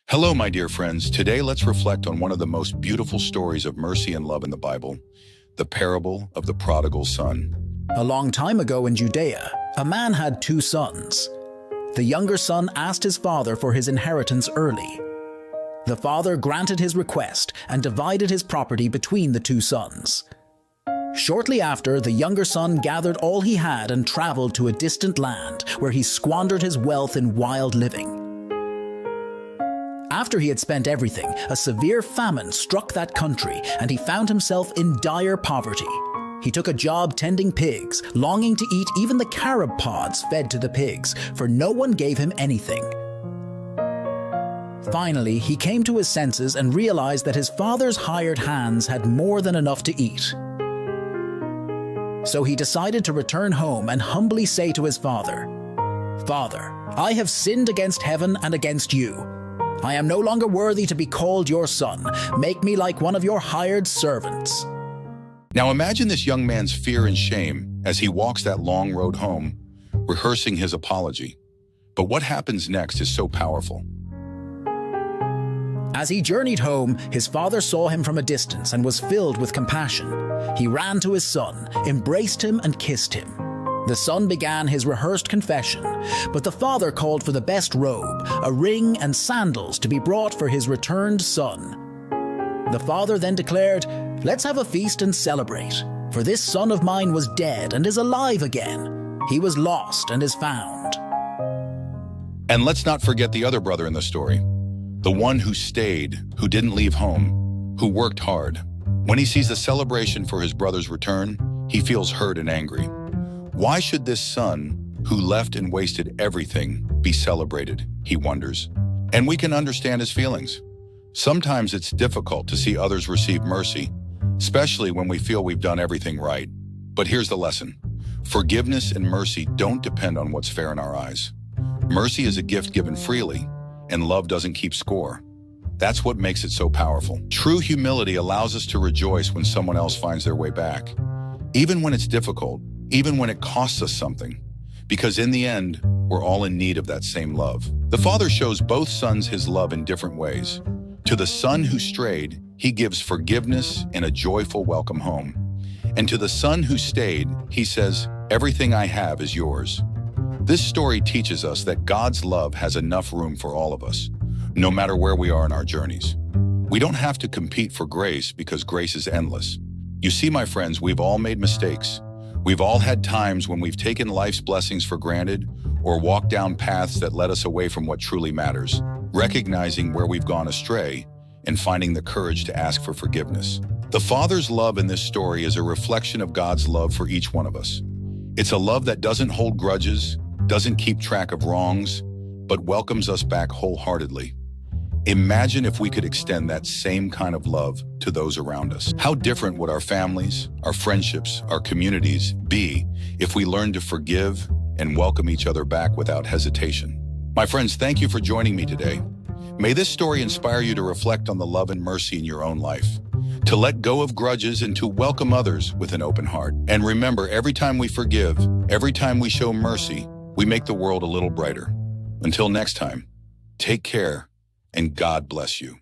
Hello, my dear friends. Today, let's reflect on one of the most beautiful stories of mercy and love in the Bible, the parable of the prodigal son. A long time ago in Judea, a man had two sons. The younger son asked his father for his inheritance early. The father granted his request and divided his property between the two sons. Shortly after, the younger son gathered all he had and traveled to a distant land where he squandered his wealth in wild living. After he had spent everything, a severe famine struck that country and he found himself in dire poverty. He took a job tending pigs, longing to eat even the carob pods fed to the pigs, for no one gave him anything. Finally, he came to his senses and realized that his father's hired hands had more than enough to eat. So he decided to return home and humbly say to his father, "Father, I have sinned against heaven and against you. I am no longer worthy to be called your son. Make me like one of your hired servants." Now imagine this young man's fear and shame as he walks that long road home, rehearsing his apology. But what happens next is so powerful. As he journeyed home, his father saw him from a distance and was filled with compassion. He ran to his son, embraced him, and kissed him. The son began his rehearsed confession, but the father called for the best robe, a ring, and sandals to be brought for his returned son. The father then declared, "Let's have a feast and celebrate, for this son of mine was dead and is alive again. He was lost and is found." And let's not forget the other brother in the story, the one who stayed, who didn't leave home, who worked hard. When he sees the celebration for his brother's return, he feels hurt and angry. Why should this son, who left and wasted everything, be celebrated, he wonders. And we can understand his feelings. Sometimes it's difficult to see others receive mercy, especially when we feel we've done everything right. But here's the lesson. Forgiveness and mercy don't depend on what's fair in our eyes. Mercy is a gift given freely, and love doesn't keep score. That's what makes it so powerful. True humility allows us to rejoice when someone else finds their way back, even when it's difficult, even when it costs us something, because in the end, we're all in need of that same love. The father shows both sons his love in different ways. To the son who strayed, he gives forgiveness and a joyful welcome home. And to the son who stayed, he says, "Everything I have is yours." This story teaches us that God's love has enough room for all of us, no matter where we are in our journeys. We don't have to compete for grace because grace is endless. You see, my friends, we've all made mistakes. We've all had times when we've taken life's blessings for granted or walked down paths that led us away from what truly matters. Recognizing where we've gone astray and finding the courage to ask for forgiveness. The Father's love in this story is a reflection of God's love for each one of us. It's a love that doesn't hold grudges, doesn't keep track of wrongs, but welcomes us back wholeheartedly. Imagine if we could extend that same kind of love to those around us. How different would our families, our friendships, our communities be if we learned to forgive and welcome each other back without hesitation? My friends, thank you for joining me today. May this story inspire you to reflect on the love and mercy in your own life, to let go of grudges and to welcome others with an open heart. And remember, every time we forgive, every time we show mercy, we make the world a little brighter. Until next time, take care and God bless you.